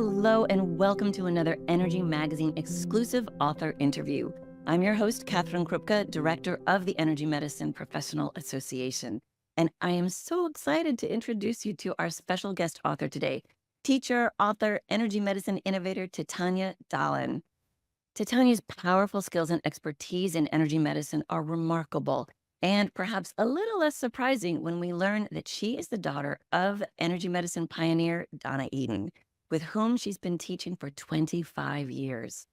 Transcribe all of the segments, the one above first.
Hello, and welcome to another Energy Magazine exclusive author interview. I'm your host, Katherine Krupka, director of the Energy Medicine Professional Association. And I am so excited to introduce you to our special guest author today, teacher, author, energy medicine innovator, Titanya Dahlin. Titanya's powerful skills and expertise in energy medicine are remarkable and perhaps a little less surprising when we learn that she is the daughter of energy medicine pioneer Donna Eden, with whom she's been teaching for 25 years.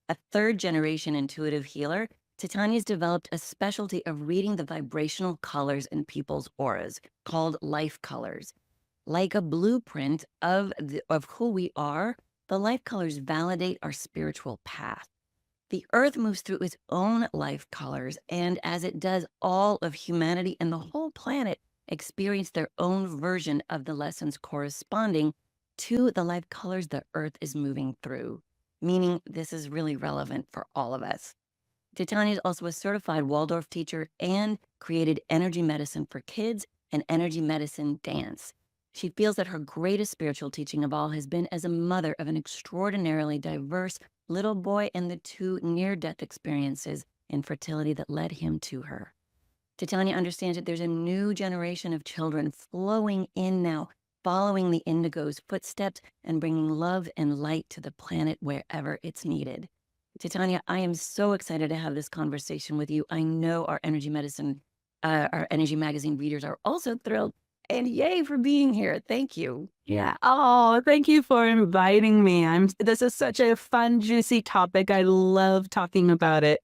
A third-generation intuitive healer, Titanya's developed a specialty of reading the vibrational colors in people's auras, called life colors. Like a blueprint of who we are, the life colors validate our spiritual path. The earth moves through its own life colors, and as it does, all of humanity and the whole planet experience their own version of the lessons corresponding to the life colors the earth is moving through, meaning this is really relevant for all of us. Titanya is also a certified Waldorf teacher and created energy medicine for kids and energy medicine dance. She feels that her greatest spiritual teaching of all has been as a mother of an extraordinarily diverse little boy and the two near-death experiences in fertility that led him to her. Titanya understands that there's a new generation of children flowing in now, following the indigo's footsteps and bringing love and light to the planet wherever it's needed. Titanya, I am so excited to have this conversation with you. I know our energy magazine readers are also thrilled. And yay for being here. Thank you. Yeah. Oh, thank you for inviting me. This is such a fun, juicy topic. I love talking about it.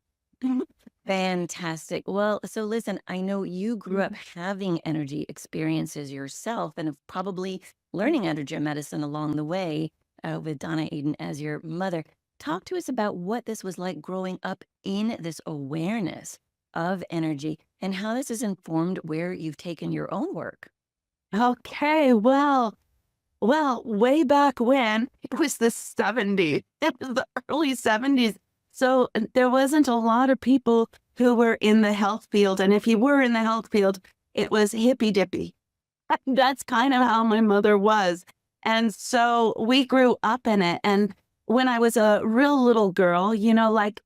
Fantastic. Well, so listen, I know you grew up having energy experiences yourself and have probably learning energy medicine along the way with Donna Eden as your mother. Talk to us about what this was like growing up in this awareness of energy and how this has informed where you've taken your own work. Okay, well, way back when, it was the 70s, it was the early 70s. So there wasn't a lot of people who were in the health field. And if you were in the health field, it was hippy dippy. That's kind of how my mother was. And so we grew up in it. And when I was a real little girl,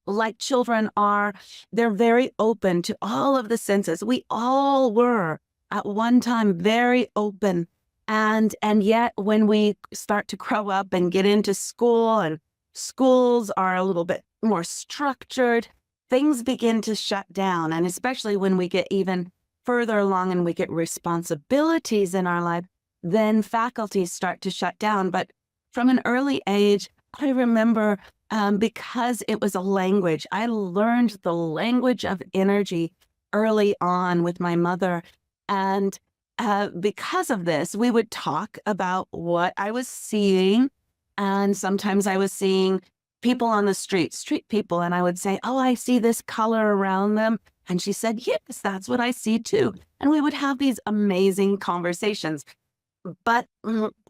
like children are, they're very open to all of the senses. We all were at one time very open. And yet when we start to grow up and get into school, and schools are a little bit more structured, things begin to shut down. And especially when we get even further along and we get responsibilities in our life, then faculties start to shut down. But from an early age, I remember because it was a language, I learned the language of energy early on with my mother. And because of this, we would talk about what I was seeing. And sometimes I was seeing people on the street people, and I would say, oh, I see this color around them. And she said, yes, that's what I see too. And we would have these amazing conversations. But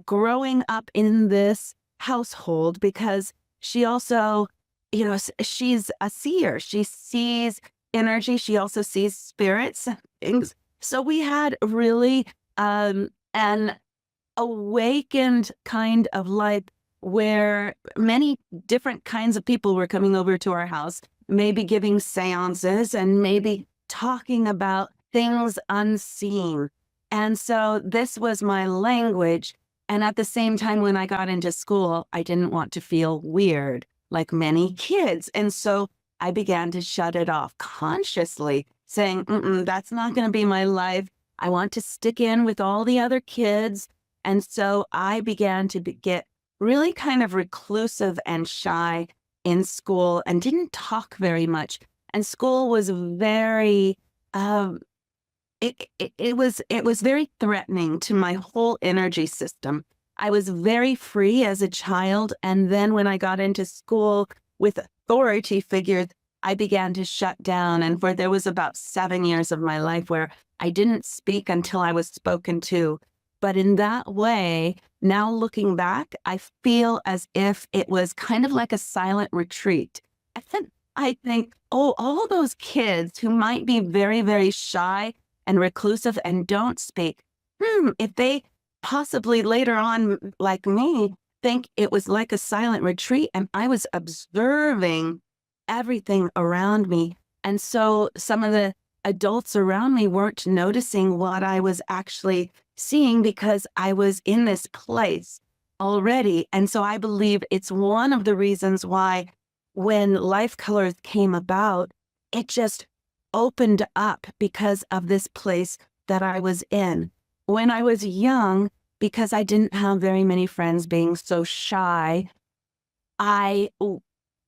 growing up in this household, because she also, she's a seer. She sees energy. She also sees spirits and things. So we had really an awakened kind of life where many different kinds of people were coming over to our house, maybe giving seances and maybe talking about things unseen. And so this was my language. And at the same time, when I got into school, I didn't want to feel weird like many kids. And so I began to shut it off consciously, saying, that's not going to be my life. I want to stick in with all the other kids. And so I began to get really kind of reclusive and shy in school and didn't talk very much. And school was very, it was very threatening to my whole energy system. I was very free as a child. And then when I got into school with authority figures, I began to shut down. And there was about 7 years of my life where I didn't speak until I was spoken to. But in that way, now looking back, I feel as if it was kind of like a silent retreat. And I think, all those kids who might be very, very shy and reclusive and don't speak, if they possibly later on, like me, think it was like a silent retreat, and I was observing everything around me. And so some of the adults around me weren't noticing what I was actually seeing because I was in this place already. And so I believe it's one of the reasons why when Life Colors came about, it just opened up because of this place that I was in. When I was young, because I didn't have very many friends, being so shy, I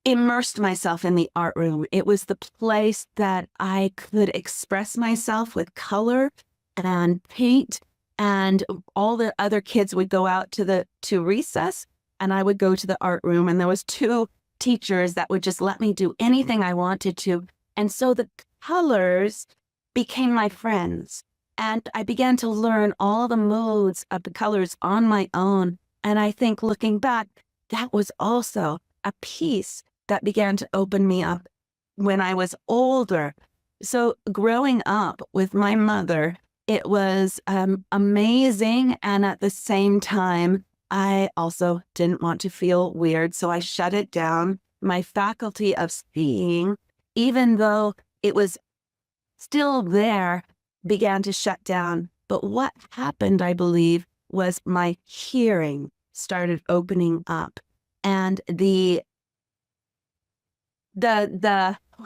immersed myself in the art room. It was the place that I could express myself with color and paint, and all the other kids would go out to recess, and I would go to the art room, and there was two teachers that would just let me do anything I wanted to. And so the colors became my friends. And I began to learn all the modes of the colors on my own. And I think looking back, that was also a piece that began to open me up when I was older. So growing up with my mother, it was amazing. And at the same time, I also didn't want to feel weird. So I shut it down. My faculty of seeing, even though it was still there, began to shut down. But what happened, I believe, was my hearing started opening up. And the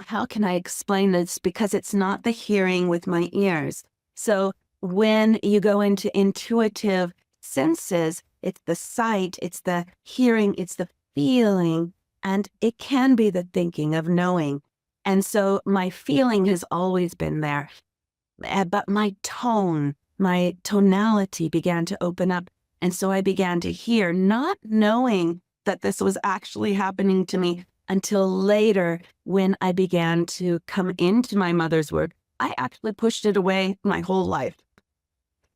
how can I explain this? Because it's not the hearing with my ears. So when you go into intuitive senses, it's the sight, it's the hearing, it's the feeling, and it can be the thinking of knowing. And so my feeling has always been there. But my tonality began to open up. And so I began to hear, not knowing that this was actually happening to me until later when I began to come into my mother's work. I actually pushed it away my whole life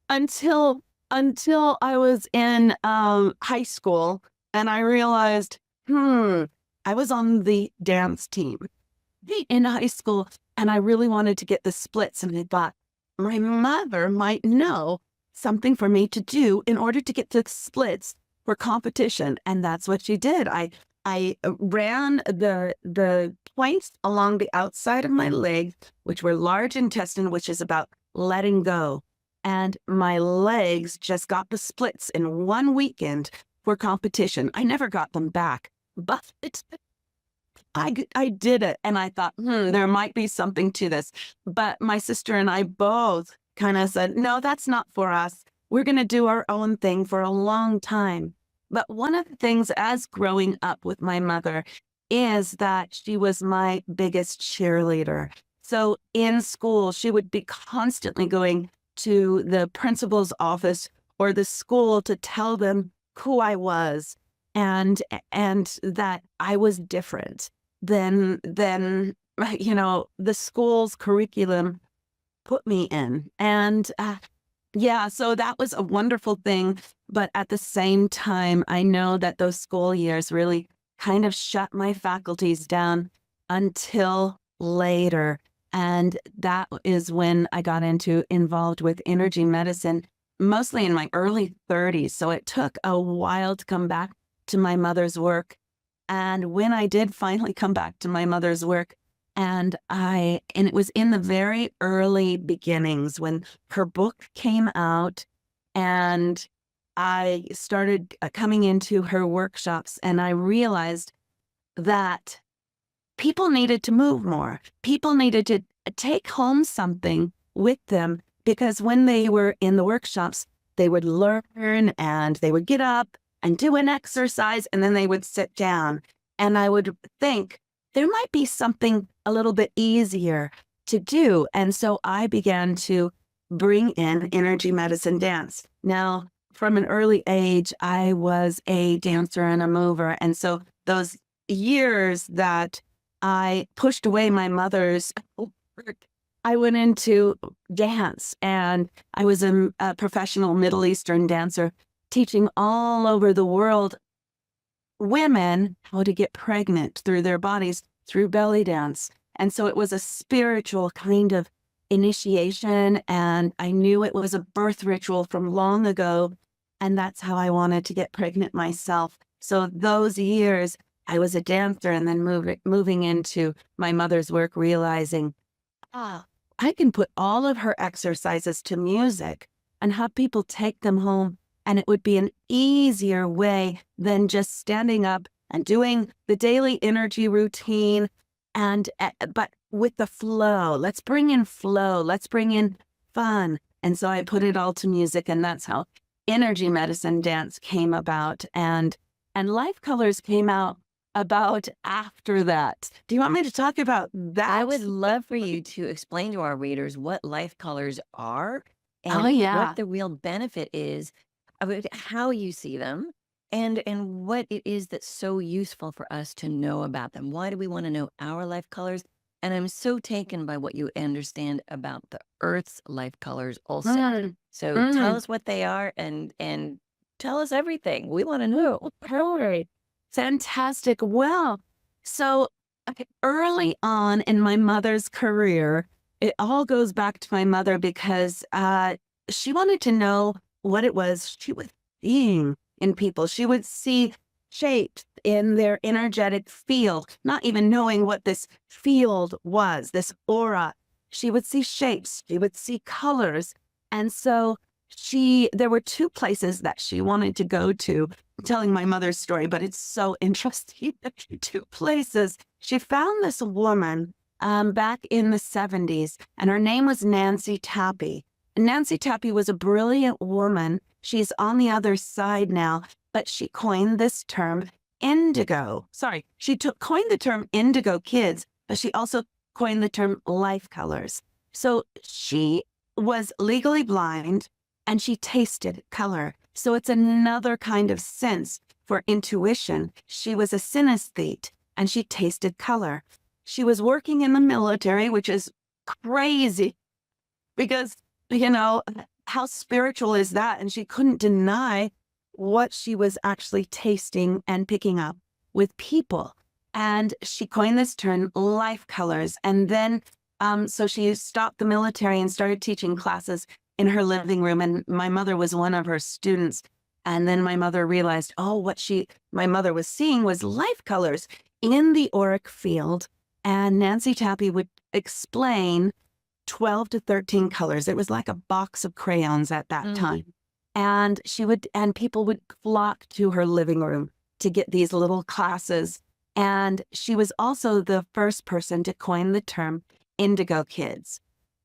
until I was in high school, and I realized, I was on the dance team in high school, and I really wanted to get the splits, and I thought my mother might know something for me to do in order to get the splits for competition. And that's what she did. I ran the points along the outside of my legs, which were large intestine, which is about letting go. And my legs just got the splits in one weekend for competition. I never got them back, but I did it. And I thought, there might be something to this. But my sister and I both kind of said, no, that's not for us. We're going to do our own thing for a long time. But one of the things as growing up with my mother is that she was my biggest cheerleader. So in school, she would be constantly going to the principal's office or the school to tell them who I was and that I was different than the school's curriculum put me in. And so that was a wonderful thing. But at the same time, I know that those school years really kind of shut my faculties down until later. And that is when I got involved with energy medicine, mostly in my early 30s. So it took a while to come back to my mother's work. And when I did finally come back to my mother's work, and it was in the very early beginnings when her book came out, and I started coming into her workshops, and I realized that people needed to move more. People needed to take home something with them, because when they were in the workshops, they would learn and they would get up and do an exercise, and then they would sit down. And I would think there might be something a little bit easier to do. And so I began to bring in energy medicine dance. Now, from an early age, I was a dancer and a mover. And so those years that I pushed away my mother's work, I went into dance, and I was a professional Middle Eastern dancer, teaching all over the world women how to get pregnant through their bodies through belly dance. And so it was a spiritual kind of initiation, and I knew it was a birth ritual from long ago. And that's how I wanted to get pregnant myself. So those years, I was a dancer and then moving into my mother's work, realizing, I can put all of her exercises to music and have people take them home. And it would be an easier way than just standing up and doing the daily energy routine. But with the flow, let's bring in flow, let's bring in fun. And so I put it all to music, and that's how energy medicine dance came about. And life colors came out about after that. Do you want me to talk about that? I would love for you to explain to our readers what life colors are Oh, and yeah. what the real benefit is of it, how you see them, and what it is that's so useful for us to know about them. Why do we want to know our life colors? And I'm so taken by what you understand about the Earth's life colors also. Mm, So tell mm. us what they are and tell us everything. We want to know. Right. Fantastic. Well, so early on in my mother's career, it all goes back to my mother because she wanted to know what it was she was seeing in people. She would see shapes in their energetic field, not even knowing what this field was, this aura. She would see shapes, she would see colors. And so there were two places that she wanted to go to, telling my mother's story, but it's so interesting. Two places. She found this woman back in the 70s, and her name was Nancy Tappy. Nancy Tappy was a brilliant woman. She's on the other side now, but she coined this term indigo. Sorry, coined the term indigo kids, but she also coined the term life colors. So she was legally blind and she tasted color. So it's another kind of sense for intuition. She was a synesthete and she tasted color. She was working in the military, which is crazy because, how spiritual is that? And she couldn't deny what she was actually tasting and picking up with people. And she coined this term life colors. And then, so she stopped the military and started teaching classes in her living room. And my mother was one of her students. And then my mother realized, my mother was seeing was life colors in the auric field. And Nancy Tappy would explain 12 to 13 colors. It was like a box of crayons at that time. And people would flock to her living room to get these little classes. And she was also the first person to coin the term indigo kids.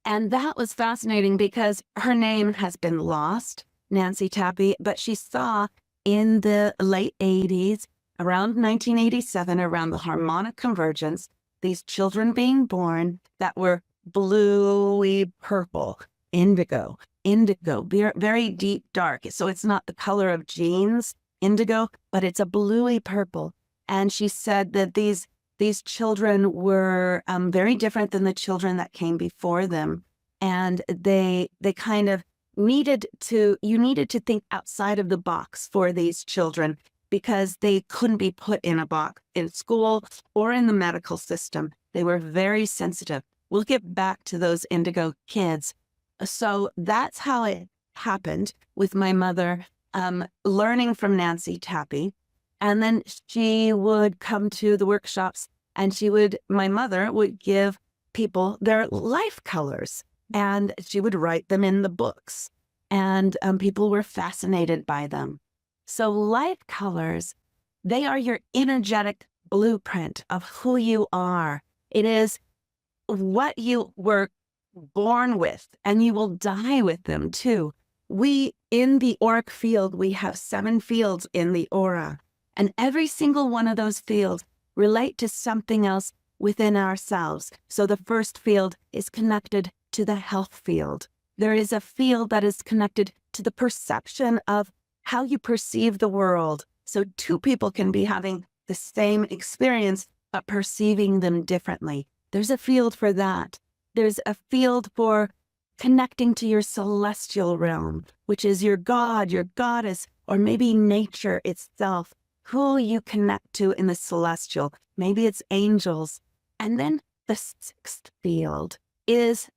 And that was fascinating because her name has been lost, Nancy Tappy, but she saw in the late 80s, around 1987, around the harmonic convergence, these children being born that were bluey purple, indigo, very deep dark. So it's not the color of jeans, indigo, but it's a bluey purple. And she said that these children were very different than the children that came before them. And they kind of needed to think outside of the box for these children because they couldn't be put in a box in school or in the medical system. They were very sensitive. We'll get back to those indigo kids. So that's how it happened with my mother, learning from Nancy Tappy. And then she would come to the workshops and my mother would give people their life colors and she would write them in the books. And people were fascinated by them. So life colors, they are your energetic blueprint of who you are. It is what you were born with, and you will die with them too. In the auric field, we have 7 fields in the aura, and every single one of those fields relate to something else within ourselves. So the first field is connected to the health field. There is a field that is connected to the perception of how you perceive the world. So 2 people can be having the same experience, but perceiving them differently. There's a field for that. There's a field for connecting to your celestial realm, which is your God, your goddess, or maybe nature itself, who you connect to in the celestial. Maybe it's angels. And then the 6th field is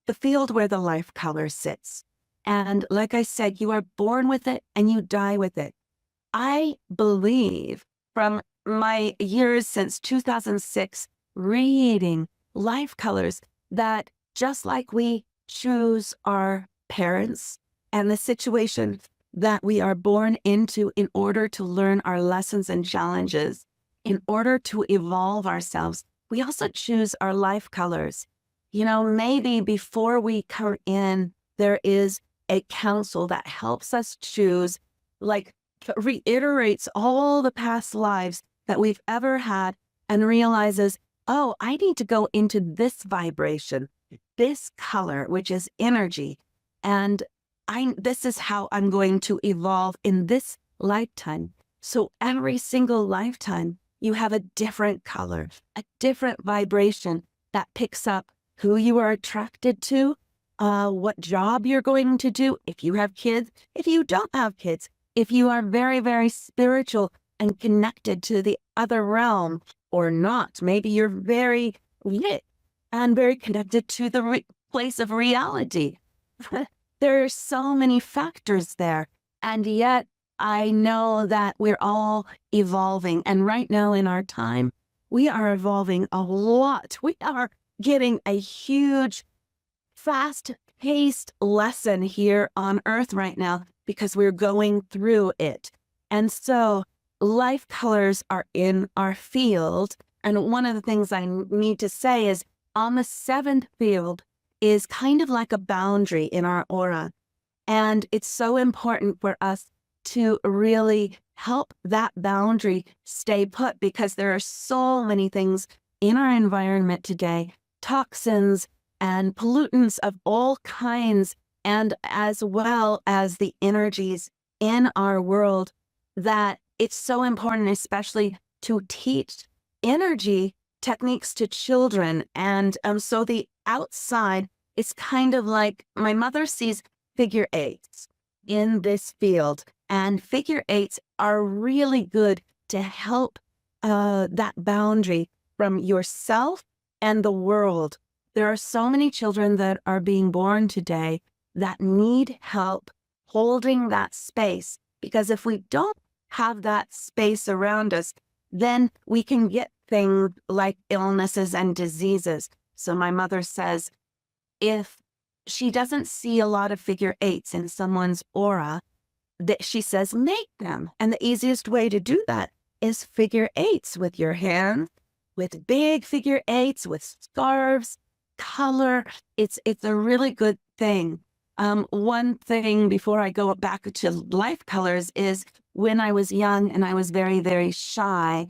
the field where the life color sits. And like I said, you are born with it and you die with it. I believe from my years since 2006 reading Life Colors that just like we choose our parents and the situation that we are born into in order to learn our lessons and challenges, in order to evolve ourselves, we also choose our life colors. Maybe before we come in, there is a council that helps us choose, like reiterates all the past lives that we've ever had and realizes, oh, I need to go into this vibration, this color, which is energy. And this is how I'm going to evolve in this lifetime. So every single lifetime, you have a different color, a different vibration that picks up who you are attracted to, what job you're going to do, if you have kids, if you don't have kids, if you are very, very spiritual and connected to the other realm or not. Maybe you're very lit and very connected to the place of reality. There are so many factors there. And yet I know that we're all evolving. And right now in our time, we are evolving a lot. We are getting a huge, fast-paced lesson here on Earth right now because we're going through it. And so life colors are in our field. And one of the things I need to say is on the 7th field is kind of like a boundary in our aura. And it's so important for us to really help that boundary stay put because there are so many things in our environment today, toxins and pollutants of all kinds, and as well as the energies in our world, that it's so important, especially to teach energy techniques to children. And so the outside is kind of like my mother sees figure eights in this field, and figure eights are really good to help that boundary from yourself and the world. There are so many children that are being born today that need help holding that space, because if we don't have that space around us, then we can get things like illnesses and diseases. So my mother says, if she doesn't see a lot of figure eights in someone's aura, that she says, make them. And the easiest way to do that is figure eights with your hands, with big figure eights, with scarves, color. It's a really good thing. One thing before I go back to life colors is when I was young and I was very, very shy,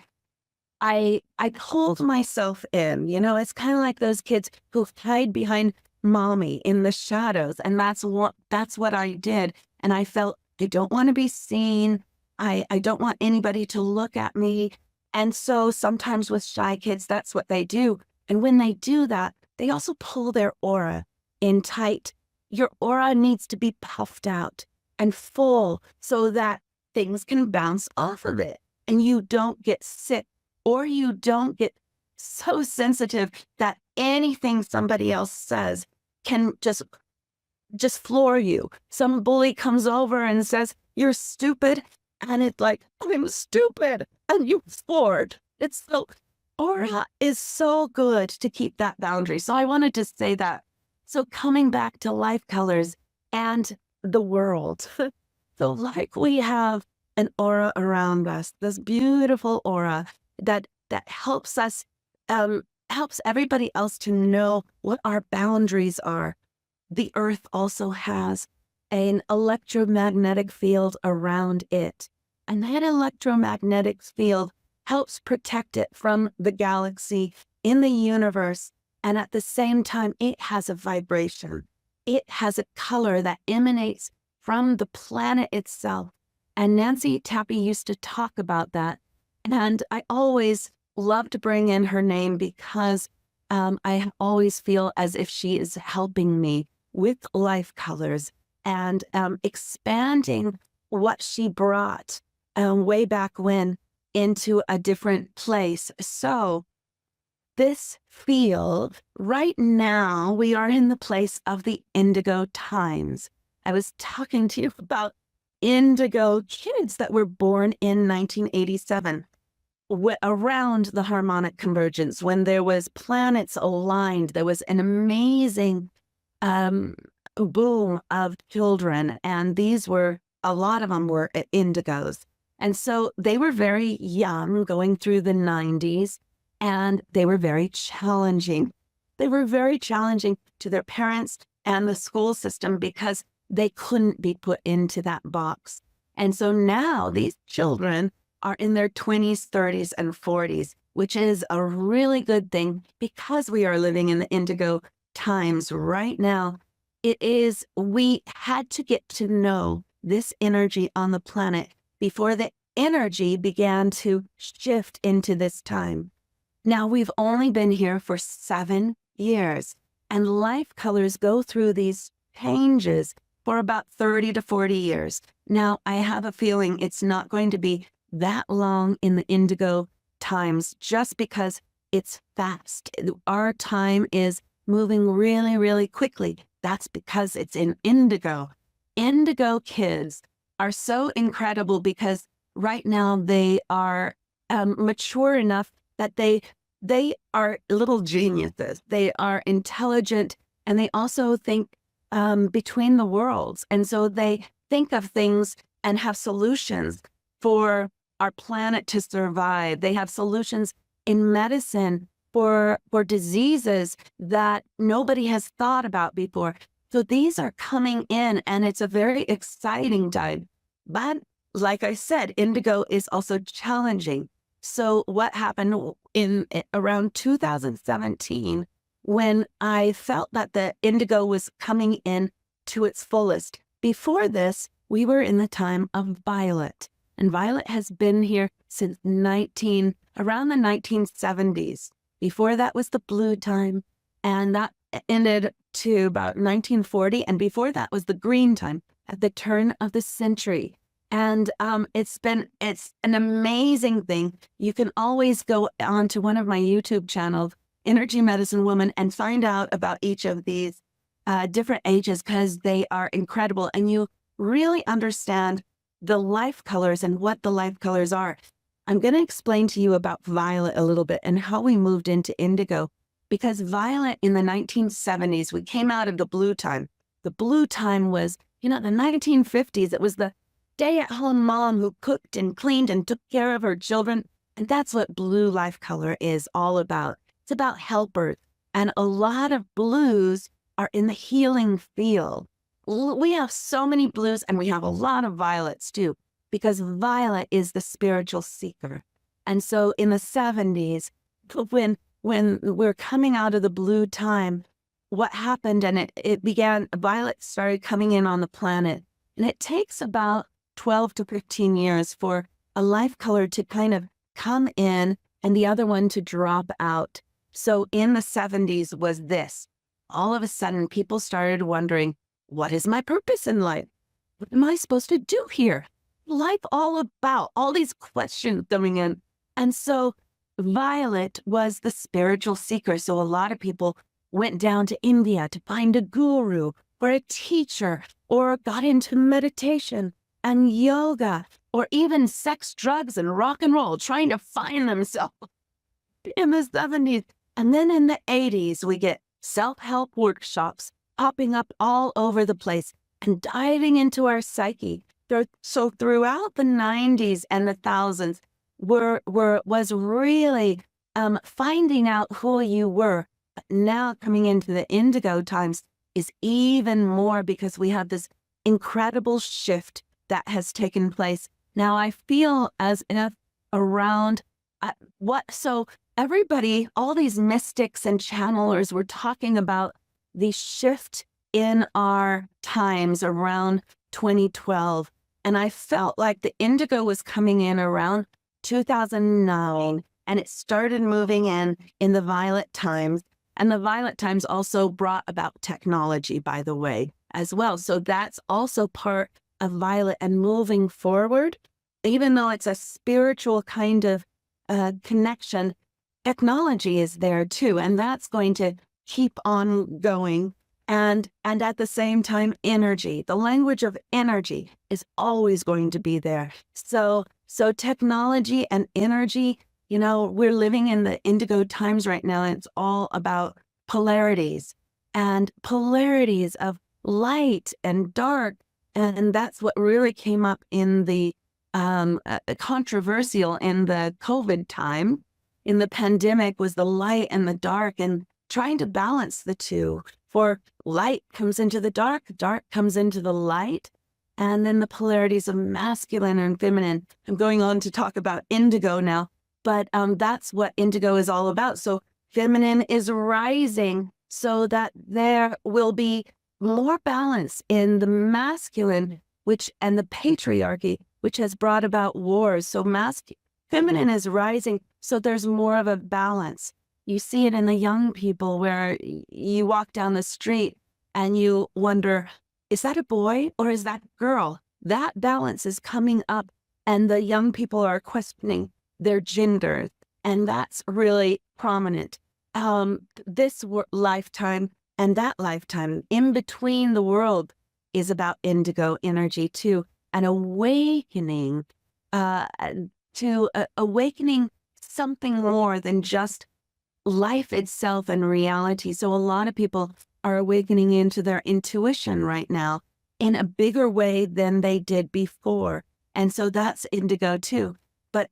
I pulled myself in. It's kind of like those kids who hide behind mommy in the shadows. And that's what I did. And I felt I don't want to be seen. I don't want anybody to look at me. And so sometimes with shy kids, that's what they do. And when they do that, they also pull their aura in tight. Your aura needs to be puffed out and full so that things can bounce off of it and you don't get sick, or you don't get so sensitive that anything somebody else says can just floor you. Some bully comes over and says, you're stupid. And it's like, I'm stupid. And you floored. It's so, aura is so good to keep that boundary. So I wanted to say that. So coming back to life colors and the world. So like we have an aura around us, this beautiful aura that helps us, helps everybody else to know what our boundaries are. The earth also has an electromagnetic field around it. And that electromagnetic field helps protect it from the galaxy in the universe. And at the same time, it has a vibration. It has a color that emanates from the planet itself. And Nancy Tappy used to talk about that. And I always love to bring in her name because I always feel as if she is helping me with life colors and expanding what she brought way back when into a different place. So this field, right now, we are in the place of the indigo times. I was talking to you about indigo kids that were born in 1987 around the harmonic convergence when there was planets aligned. There was an amazing um, boom of children, and a lot of them were indigos. And so they were very young, going through the 90s, and they were very challenging. They were very challenging to their parents and the school system because they couldn't be put into that box. And so now these children are in their 20s, 30s, and 40s, which is a really good thing because we are living in the indigo times right now. We had to get to know this energy on the planet before the energy began to shift into this time. Now, we've only been here for 7 years, and life colors go through these changes for about 30 to 40 years. Now, I have a feeling it's not going to be that long in the indigo times just because it's fast. Our time is moving really, really quickly. That's because it's in indigo. Indigo kids are so incredible because right now they are mature enough that they are little geniuses. They are intelligent, and they also think between the worlds. And so they think of things and have solutions for our planet to survive. They have solutions in medicine for diseases that nobody has thought about before. So these are coming in, and it's a very exciting time. But like I said, indigo is also challenging. So what happened in around 2017, when I felt that the indigo was coming in to its fullest? Before this, we were in the time of violet, and violet has been here since around the 1970s. Before that was the blue time, and that ended to about 1940, and before that was the green time at the turn of the century. And it's an amazing thing. You can always go onto one of my YouTube channels, Energy Medicine Woman, and find out about each of these different ages because they are incredible. And you really understand the life colors and what the life colors are. I'm going to explain to you about violet a little bit and how we moved into indigo. Because violet in the 1970s, we came out of the blue time. The blue time was, the 1950s. It was the stay-at-home mom who cooked and cleaned and took care of her children. And that's what blue life color is all about. It's about helpers. And a lot of blues are in the healing field. We have so many blues, and we have a lot of violets too, because violet is the spiritual seeker. And so in the 70s, when we're coming out of the blue time, what happened, and it began, violet started coming in on the planet. And it takes about 12 to 15 years for a life color to kind of come in and the other one to drop out. So in the 70s was this. All of a sudden, people started wondering, what is my purpose in life? What am I supposed to do here? Life all about, all these questions coming in. And so violet was the spiritual seeker. So a lot of people went down to India to find a guru or a teacher, or got into meditation and yoga, or even sex, drugs, and rock and roll, trying to find themselves in the 70s. And then in the 80s, we get self-help workshops popping up all over the place and diving into our psyche. So throughout the 90s and the thousands was really finding out who you were. But now coming into the indigo times is even more, because we have this incredible shift that has taken place. Now I feel as if around so everybody, all these mystics and channelers were talking about the shift in our times around 2012. And I felt like the indigo was coming in around 2009, and it started moving in the violet times. And the violet times also brought about technology, by the way, as well. So that's also part of violet and moving forward. Even though it's a spiritual kind of connection, technology is there too. And that's going to keep on going. And at the same time, energy. The language of energy is always going to be there. So technology and energy, we're living in the indigo times right now, and it's all about polarities of light and dark. And that's what really came up in the controversial in the COVID time, in the pandemic, was the light and the dark, and trying to balance the two. For light comes into the dark comes into the light, and then the polarities of masculine and feminine. I'm going on to talk about indigo now, but that's what indigo is all about. So feminine is rising so that there will be more balance in the masculine, and the patriarchy, which has brought about wars. So feminine is rising, so there's more of a balance. You see it in the young people, where you walk down the street and you wonder, is that a boy or is that a girl? That balance is coming up, and the young people are questioning their gender, and that's really prominent. This lifetime and that lifetime, in between the world, is about indigo energy too, an awakening awakening something more than just life itself and reality. So a lot of people are awakening into their intuition right now in a bigger way than they did before. And so that's indigo too. But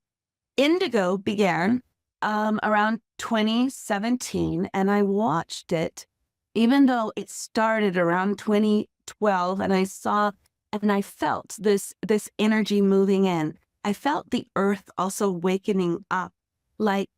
indigo began around 2017, and I watched it, even though it started around 2012, and I saw and I felt this energy moving in. I felt the earth also wakening up, like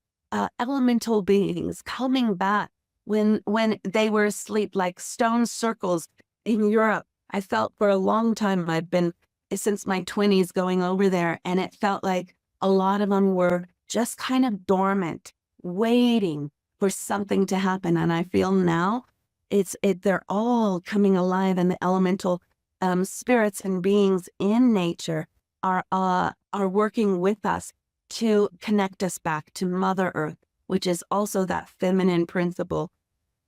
elemental beings coming back when they were asleep, like stone circles in Europe. I felt for a long time, I've been since my 20s going over there, and it felt like a lot of them were just kind of dormant, waiting for something to happen. And I feel now they're all coming alive, and the elemental spirits and beings in nature are working with us to connect us back to Mother Earth, which is also that feminine principle.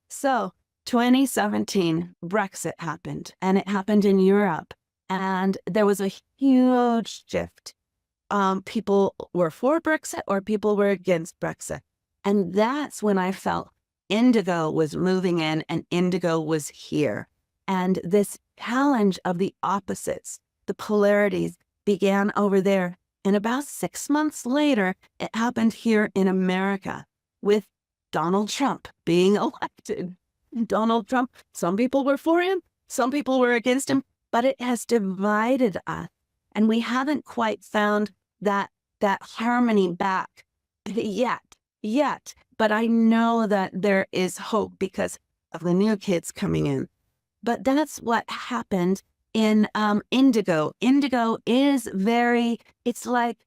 So 2017, Brexit happened, and it happened in Europe, and there was a huge shift. People were for Brexit or people were against Brexit. And that's when I felt indigo was moving in, and indigo was here. And this challenge of the opposites, the polarities, began over there. And about 6 months later, it happened here in America with Donald Trump being elected. Donald Trump, some people were for him, some people were against him, but it has divided us. And we haven't quite found that harmony back yet. But I know that there is hope because of the new kids coming in. But that's what happened in indigo. Indigo is it's like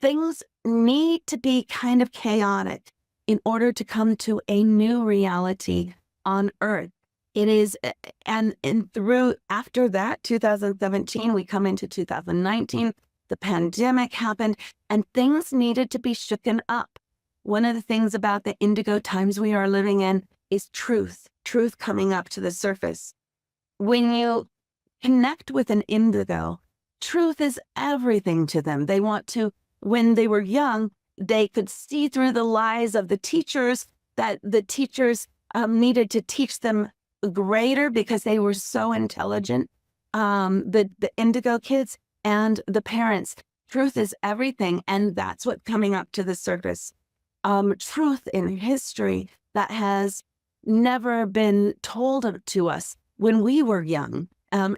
things need to be kind of chaotic in order to come to a new reality on Earth. It is, and through after that, 2017, we come into 2019, the pandemic happened, and things needed to be shooken up. One of the things about the indigo times we are living in is truth coming up to the surface. When you connect with an indigo, truth is everything to them. They want to, when they were young, they could see through the lies of the teachers, that the teachers needed to teach them greater because they were so intelligent. The indigo kids and the parents, truth is everything. And that's what's coming up to the surface. Truth in history that has never been told to us when we were young,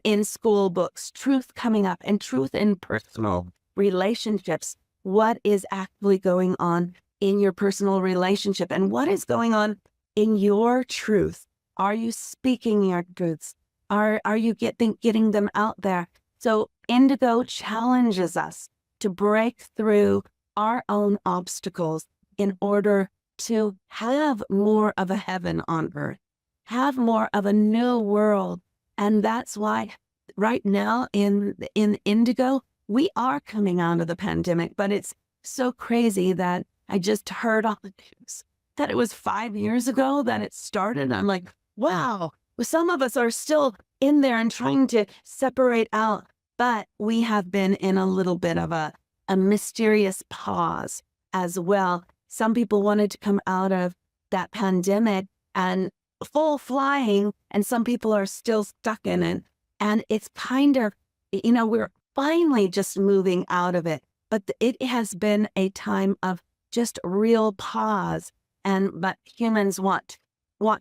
in school books, truth coming up, and truth in personal relationships. What is actually going on in your personal relationship, and what is going on in your truth? Are you speaking your truths? Are you getting them out there? So indigo challenges us to break through our own obstacles in order to have more of a heaven on earth, have more of a new world. And that's why right now in indigo, we are coming out of the pandemic. But it's so crazy that I just heard on the news that it was 5 years ago that it started. I'm like, wow, some of us are still in there and trying to separate out, but we have been in a little bit of a mysterious pause as well. Some people wanted to come out of that pandemic and full flying, and some people are still stuck in it. And it's kind of, we're finally just moving out of it. But it has been a time of just real pause. But humans want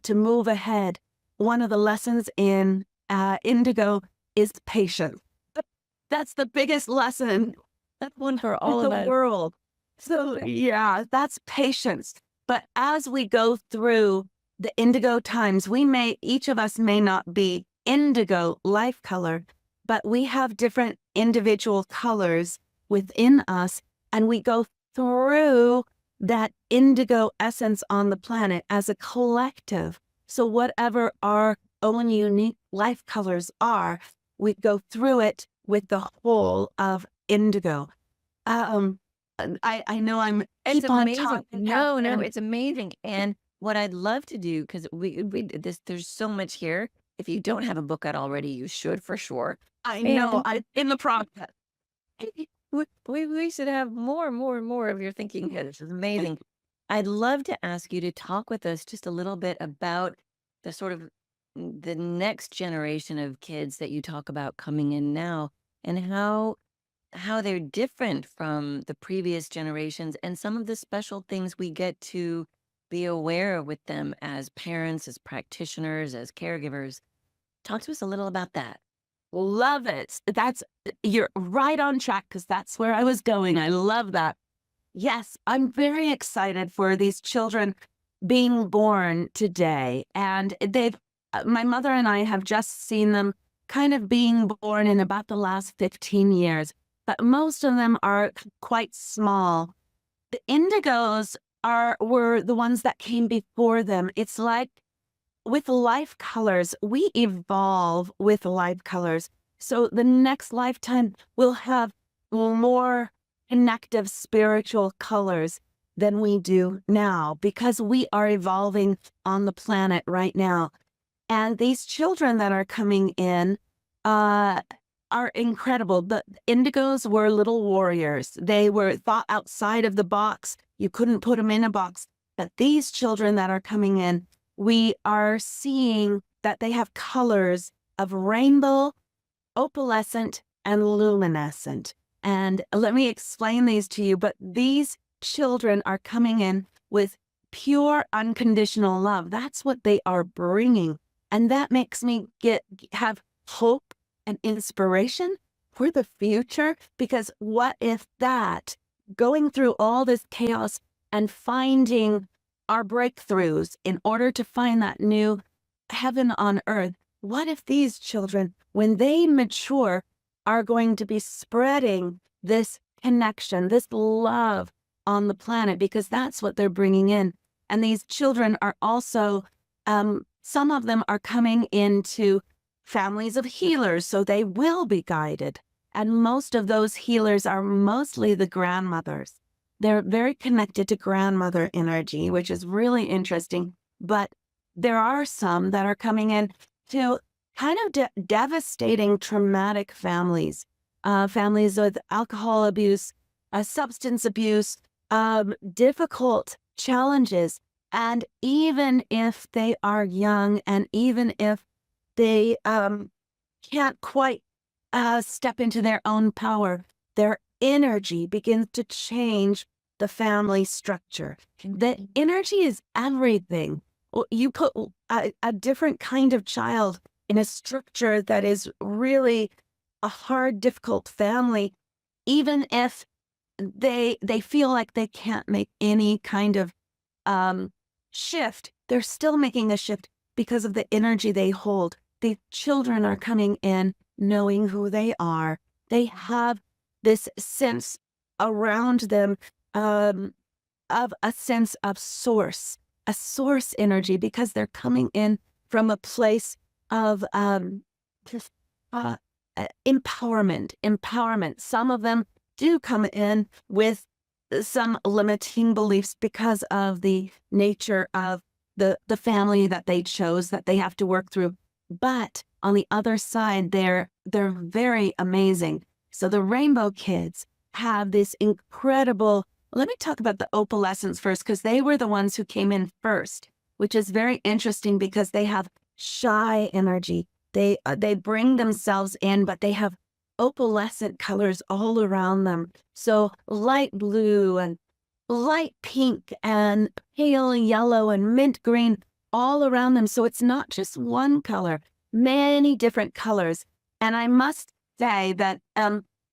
to move ahead. One of the lessons in Indigo is patience. That's the biggest lesson. That's one for all in of the us. world. So yeah, that's patience. But as we go through the indigo times, each of us may not be indigo life color, but we have different individual colors within us, and we go through that indigo essence on the planet as a collective. So whatever our own unique life colors are, we go through it with the whole of indigo. I know It's keep on amazing. talking. No, it's amazing. And what I'd love to do, because there's so much here. If you don't have a book out already, you should for sure. I know. I'm in the process. We should have more of your thinking here. This is amazing. I'd love to ask you to talk with us just a little bit about the sort of the next generation of kids that you talk about coming in now, and how they're different from the previous generations, and some of the special things we get to be aware of with them as parents, as practitioners, as caregivers. Talk to us a little about that. Love it. You're right on track, because that's where I was going. I love that. Yes, I'm very excited for these children being born today. And my mother and I have just seen them kind of being born in about the last 15 years, but most of them are quite small. The indigos were the ones that came before them. It's like with life colors, we evolve with life colors. So the next lifetime will have more connective spiritual colors than we do now, because we are evolving on the planet right now. And these children that are coming in are incredible. The indigos were little warriors. They were thought outside of the box. You couldn't put them in a box. But these children that are coming in, we are seeing that they have colors of rainbow, opalescent, and luminescent. And let me explain these to you. But these children are coming in with pure, unconditional love. That's what they are bringing. And that makes me have hope and inspiration for the future. Because what if that, going through all this chaos and finding our breakthroughs in order to find that new heaven on earth, what if these children, when they mature, are going to be spreading this connection, this love on the planet? Because that's what they're bringing in. And these children are also, some of them are coming into families of healers, so they will be guided. And most of those healers are mostly the grandmothers. They're very connected to grandmother energy, which is really interesting. But there are some that are coming in to kind of devastating, traumatic families, families with alcohol abuse, substance abuse, difficult challenges. And even if they are young, and even if they can't quite step into their own power, their energy begins to change the family structure. The energy is everything. You put a different kind of child in a structure that is really a hard, difficult family, even if they feel like they can't make any kind of shift, they're still making a shift because of the energy they hold. The children are coming in knowing who they are. They have this sense around them of a sense of source, a source energy, because they're coming in from a place of empowerment. Some of them do come in with some limiting beliefs because of the nature of the family that they chose, that they have to work through. but on the other side, they're very amazing. So the rainbow kids have this incredible. Let me talk about the opalescents first, because they were the ones who came in first, which is very interesting because they have shy energy. They bring themselves in, but they have opalescent colors all around them. So light blue and light pink and pale yellow and mint green all around them. So it's not just one color, many different colors. And I must say that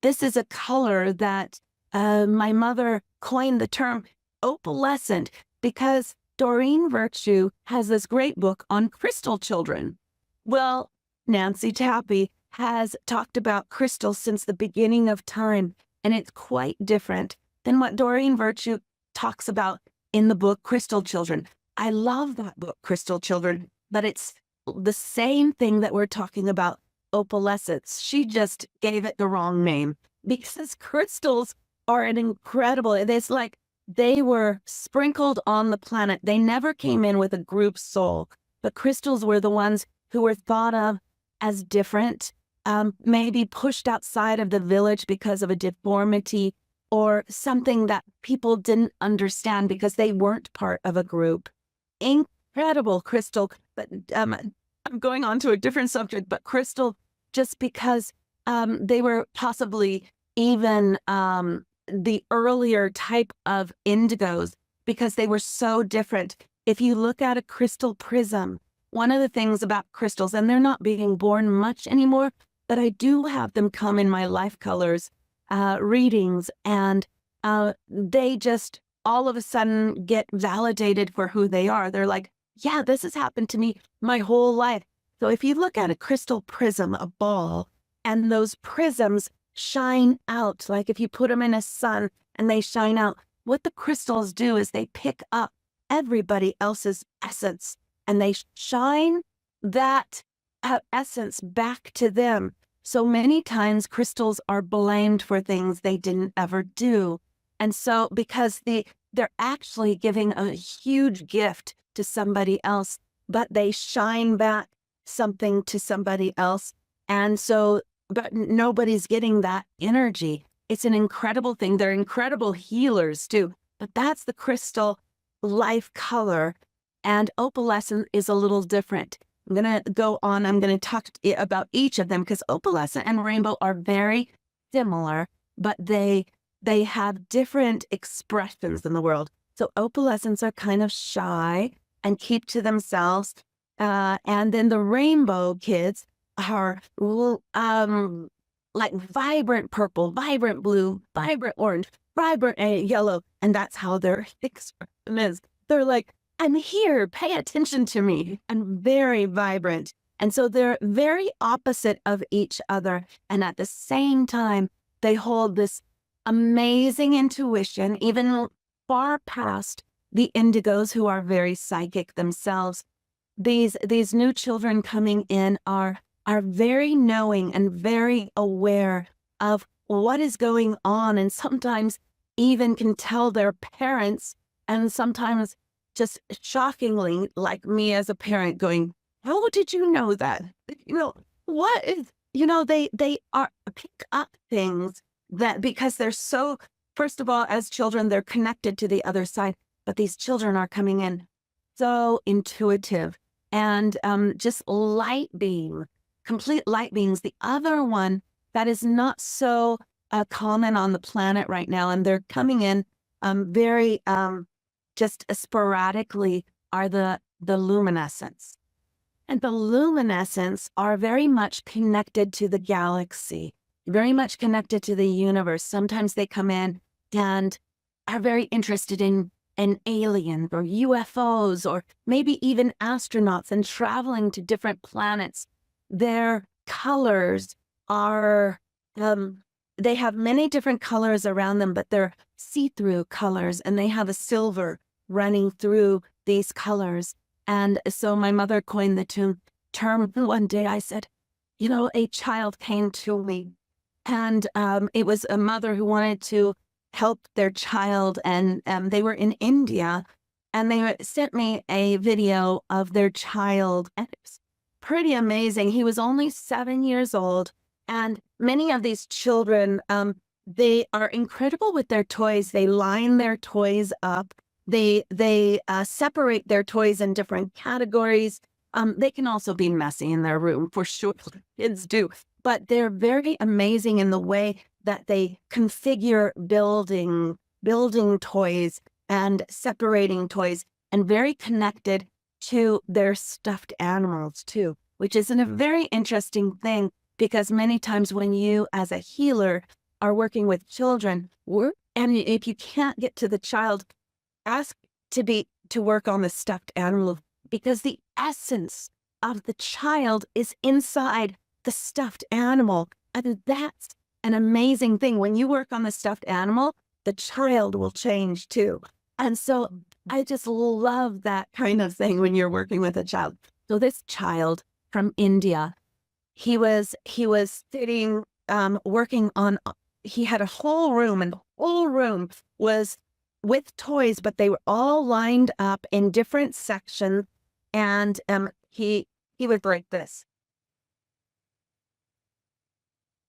this is a color that my mother coined the term opalescent because Doreen Virtue has this great book on crystal children. Well, Nancy Tappy has talked about crystals since the beginning of time, and it's quite different than what Doreen Virtue talks about in the book Crystal Children. I love that book, Crystal Children, but it's the same thing that we're talking about, opalescence. She just gave it the wrong name because crystals are an incredible, it's like they were sprinkled on the planet. They never came in with a group soul, but crystals were the ones who were thought of as different, maybe pushed outside of the village because of a deformity or something that people didn't understand because they weren't part of a group. Incredible crystal, but I'm going on to a different subject, but crystal, just because they were possibly even the earlier type of indigos because they were so different. If you look at a crystal prism, one of the things about crystals, and they're not being born much anymore, but I do have them come in my life colors readings, and they just all of a sudden get validated for who they are. They're like, yeah, this has happened to me my whole life. So if you look at a crystal prism, a ball, and those prisms shine out, like if you put them in a sun and they shine out, what the crystals do is they pick up everybody else's essence and they shine that essence back to them. So many times crystals are blamed for things they didn't ever do. And so because they're actually giving a huge gift to somebody else, but they shine back something to somebody else. And so, but nobody's getting that energy. It's an incredible thing. They're incredible healers too. But that's the crystal life color. And opalescent is a little different. I'm going to go on. I'm going to talk about each of them because opalescent and rainbow are very similar, but they have different expressions in the world. So opalescents are kind of shy and keep to themselves. And then the rainbow kids are like vibrant purple, vibrant blue, vibrant orange, vibrant yellow. And that's how their expression is. They're like, I'm here, pay attention to me, and very vibrant. And so they're very opposite of each other. And at the same time, they hold this amazing intuition, even far past the indigos who are very psychic themselves. These new children coming in are very knowing and very aware of what is going on, and sometimes even can tell their parents, and sometimes just shockingly, like me as a parent going, how did you know that? What is, they are pick up things that because they're so, first of all, as children, they're connected to the other side, but these children are coming in so intuitive and just light being, complete light beings. The other one that is not so common on the planet right now, and they're coming in very just sporadically, are the luminescents. And the luminescents are very much connected to the galaxy, very much connected to the universe. Sometimes they come in and are very interested in aliens or UFOs or maybe even astronauts and traveling to different planets. Their colors are, they have many different colors around them, but they're see-through colors, and they have a silver running through these colors. And so my mother coined the term one day. I said, a child came to me, and it was a mother who wanted to help their child, and they were in India, and they sent me a video of their child, and it was pretty amazing. He was only 7 years old, and many of these children, they are incredible with their toys. They line their toys up. They separate their toys in different categories. They can also be messy in their room, for sure. Kids do, but they're very amazing in the way that they configure building toys and separating toys, and very connected to their stuffed animals too, which is a very interesting thing, because many times when you as a healer are working with children, and if you can't get to the child, ask to work on the stuffed animal, because the essence of the child is inside the stuffed animal. And that's an amazing thing. When you work on the stuffed animal, the child will change too. And so I just love that kind of thing when you're working with a child. So this child from India, he was sitting, working on, he had a whole room, and the whole room was with toys, but they were all lined up in different sections. And he was like this.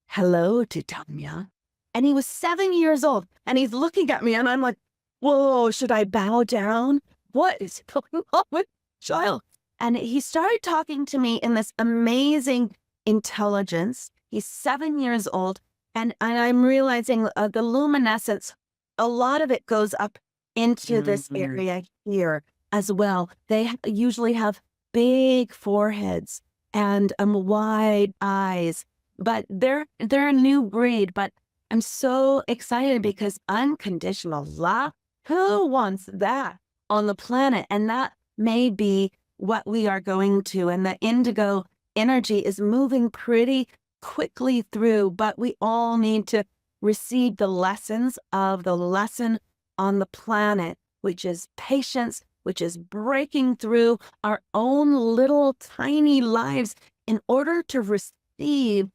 Hello, Titanya. And he was 7 years old, and he's looking at me, and I'm like, whoa, should I bow down? What is going on with child? And he started talking to me in this amazing intelligence. He's 7 years old, and I'm realizing the luminescence, a lot of it goes up into this area here as well. They usually have big foreheads and wide eyes, but they're a new breed. But I'm so excited because unconditional love, who wants that on the planet? And that may be what we are going to. And the indigo energy is moving pretty quickly through, but we all need to receive the lessons of the lesson on the planet, which is patience, which is breaking through our own little tiny lives in order to receive,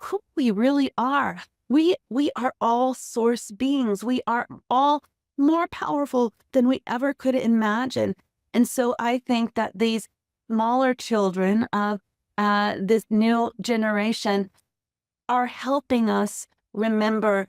who we really are. We are all source beings. We are all more powerful than we ever could imagine. And so I think that these smaller children of this new generation are helping us remember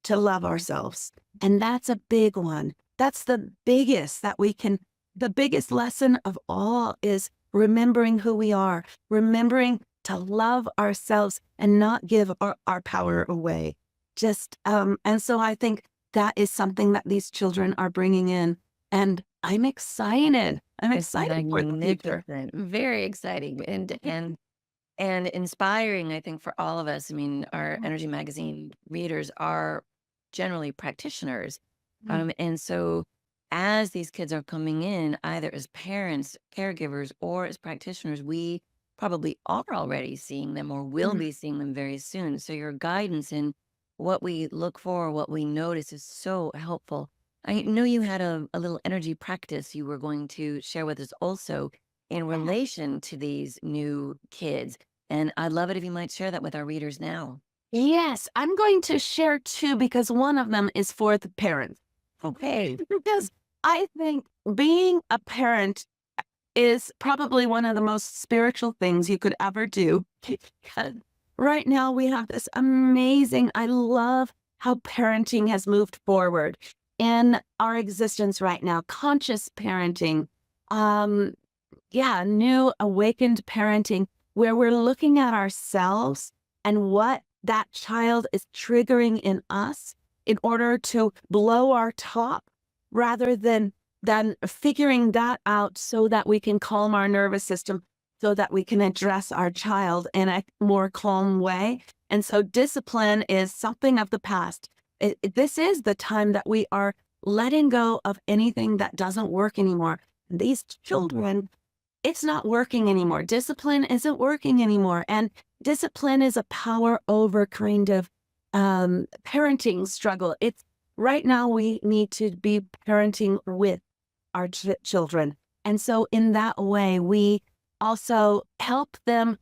to love ourselves. And that's a big one. That's the biggest the biggest lesson of all is remembering who we are, remembering to love ourselves and not give our power away. And so I think that is something that these children are bringing in. And I'm excited. I'm excited for the future. Very exciting and inspiring, I think, for all of us. I mean, our Energy Magazine readers are generally practitioners. And so as these kids are coming in, either as parents, caregivers, or as practitioners, we probably are already seeing them or will be seeing them very soon. So your guidance in what we look for, what we notice is so helpful. I know you had a little energy practice you were going to share with us also in relation to these new kids. And I'd love it if you might share that with our readers now. Yes, I'm going to share two, because one of them is for the parents. Okay. Because I think being a parent is probably one of the most spiritual things you could ever do. Right now, we have this amazing, I love how parenting has moved forward in our existence right now. Conscious parenting, new awakened parenting, where we're looking at ourselves and what that child is triggering in us in order to blow our top, rather than figuring that out so that we can calm our nervous system, so that we can address our child in a more calm way. And so discipline is something of the past. This is the time that we are letting go of anything that doesn't work anymore. These children, it's not working anymore. Discipline isn't working anymore. And discipline is a power over kind of parenting struggle. It's right now we need to be parenting with our children. And so in that way, we also help them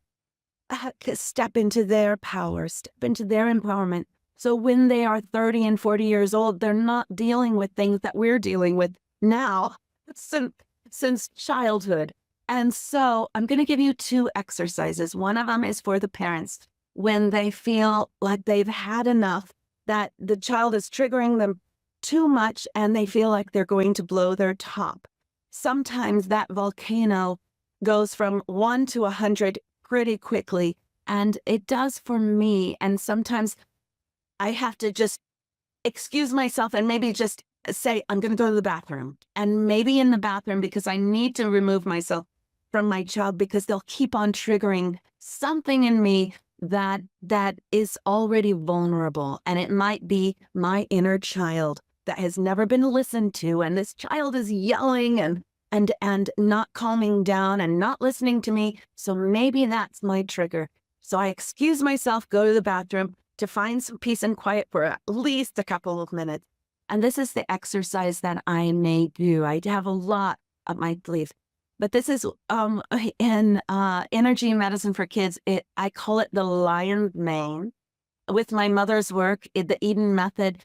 step into their power, step into their empowerment. So when they are 30 and 40 years old, they're not dealing with things that we're dealing with now since childhood. And so I'm going to give you 2 exercises. One of them is for the parents when they feel like they've had enough, that the child is triggering them too much and they feel like they're going to blow their top. Sometimes that volcano goes from 1 to 100 pretty quickly, and it does for me. And sometimes I have to just excuse myself and maybe just say, I'm going to go to the bathroom. And maybe in the bathroom, because I need to remove myself from my child, because they'll keep on triggering something in me that is already vulnerable. And it might be my inner child that has never been listened to. And this child is yelling and not calming down and not listening to me. So maybe that's my trigger. So I excuse myself, go to the bathroom to find some peace and quiet for at least a couple of minutes. And this is the exercise that I may do. I have a lot up my sleeve. But this is in energy medicine for kids. I call it the lion's mane. With my mother's work, the Eden method,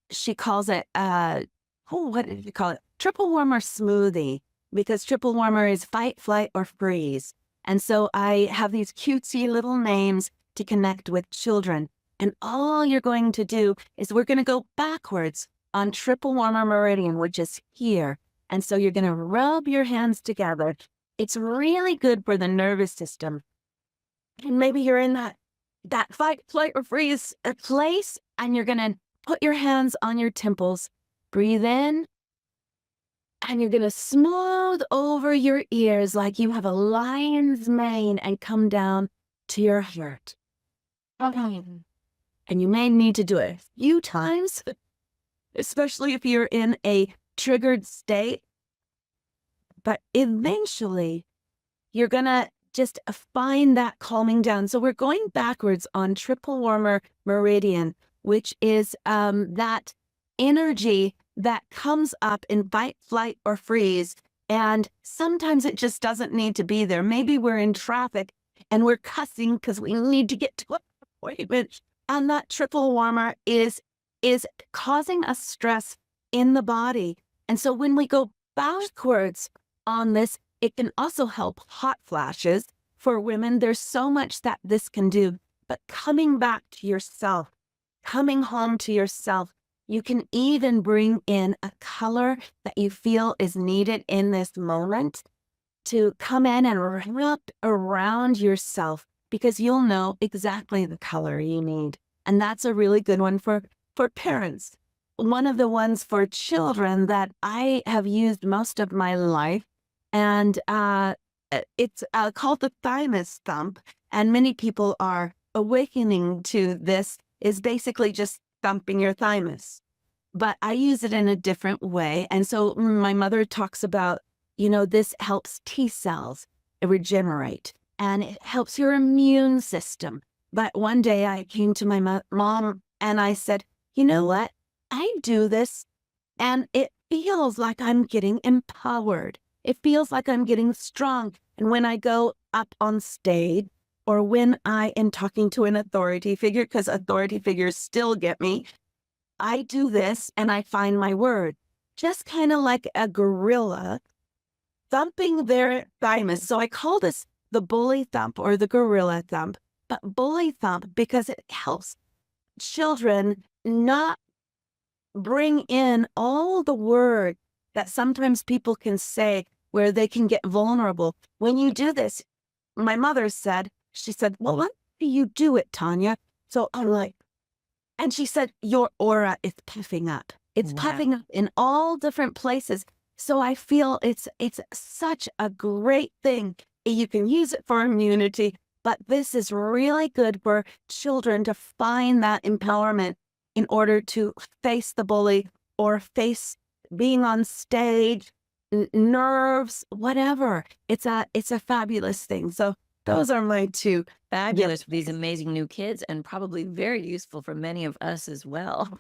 she calls it, what did you call it? Triple warmer smoothie, because triple warmer is fight, flight, or freeze. And so I have these cutesy little names to connect with children. And all you're going to do is we're going to go backwards on triple warmer meridian, which is here. And so you're going to rub your hands together. It's really good for the nervous system. And maybe you're in that fight, flight, or freeze place, and you're going to put your hands on your temples. Breathe in. And you're going to smooth over your ears like you have a lion's mane and come down to your heart. And you may need to do it a few times, especially if you're in a triggered state. But eventually, you're going to just find that calming down. So we're going backwards on triple warmer meridian, which is that energy that comes up in fight, flight, or freeze. And sometimes it just doesn't need to be there. Maybe we're in traffic and we're cussing because we need to get to an appointment. And that triple warmer is causing us stress in the body. And so when we go backwards on this, it can also help hot flashes for women. There's so much that this can do. But coming back to yourself, coming home to yourself, you can even bring in a color that you feel is needed in this moment to come in and wrap around yourself, because you'll know exactly the color you need. And that's a really good one for parents. One of the ones for children that I have used most of my life, and it's called the thymus thump. And many people are awakening to this, is basically just thumping your thymus. But I use it in a different way. And so my mother talks about, this helps T cells regenerate and it helps your immune system. But one day I came to my mom and I said, you know what? I do this and it feels like I'm getting empowered. It feels like I'm getting strong. And when I go up on stage or when I am talking to an authority figure, because authority figures still get me, I do this and I find my word, just kind of like a gorilla thumping their thymus. So I call this the bully thump or the gorilla thump, but bully thump because it helps children not bring in all the words that sometimes people can say where they can get vulnerable. When you do this, my mother said, she said, well, why do you do it, Tanya? So I'm like, and she said, your aura is puffing up. It's puffing up in all different places. So I feel it's such a great thing. You can use it for immunity, but this is really good for children to find that empowerment in order to face the bully or face being on stage, nerves, whatever. It's a fabulous thing. So those are my 2. Fabulous for these amazing new kids, and probably very useful for many of us as well.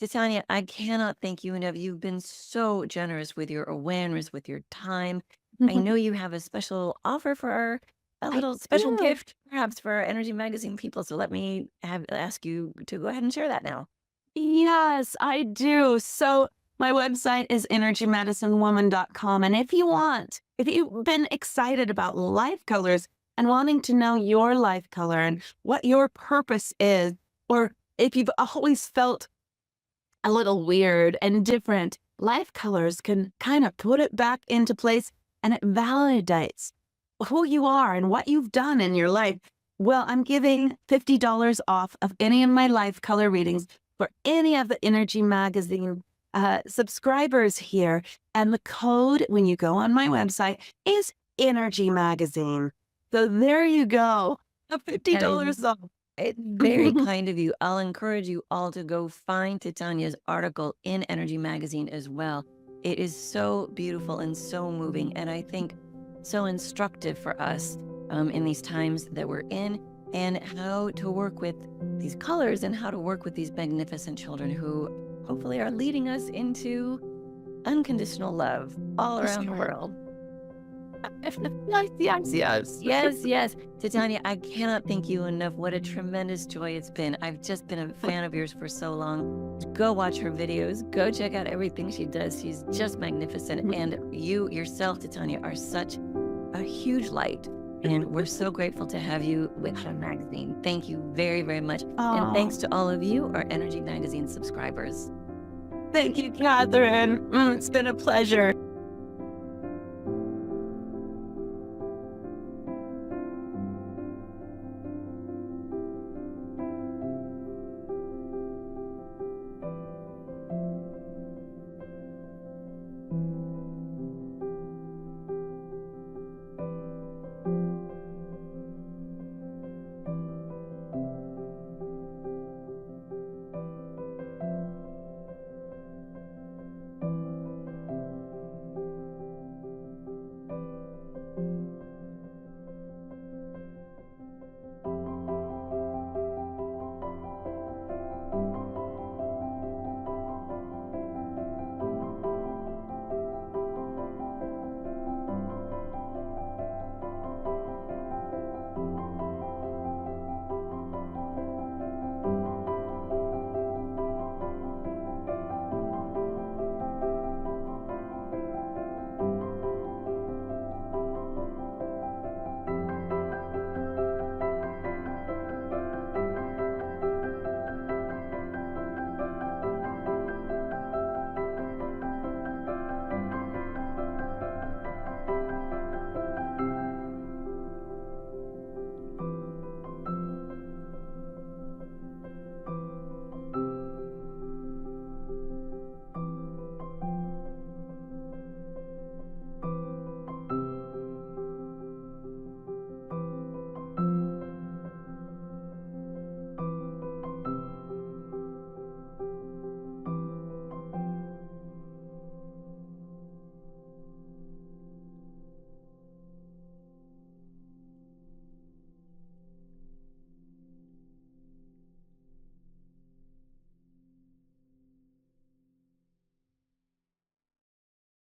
Titanya, I cannot thank you enough. You've been so generous with your awareness, with your time. I know you have a special offer for a little special gift, perhaps for our Energy Magazine people. So let me ask you to go ahead and share that now. Yes, I do. So My website is energymedicinewoman.com. And if you've been excited about life colors and wanting to know your life color and what your purpose is, or if you've always felt a little weird and different, life colors can kind of put it back into place, and it validates who you are and what you've done in your life. Well, I'm giving $50 off of any of my life color readings for any of the Energy Magazine subscribers here. And the code when you go on my website is Energy Magazine. So there you go. $50 off. It's very kind of you. I'll encourage you all to go find Titanya's article in Energy Magazine as well. It is so beautiful and so moving, and I think so instructive for us in these times that we're in, and how to work with these colors and how to work with these magnificent children who hopefully are leading us into unconditional love all around the world. Yes. Titanya, I cannot thank you enough. What a tremendous joy it's been. I've just been a fan of yours for so long. Go watch her videos. Go check out everything she does. She's just magnificent. And you yourself, Titanya, are such a huge light. And we're so grateful to have you with our magazine. Thank you very, very much. And thanks to all of you, our Energy Magazine subscribers. Thank you, Catherine. It's been a pleasure.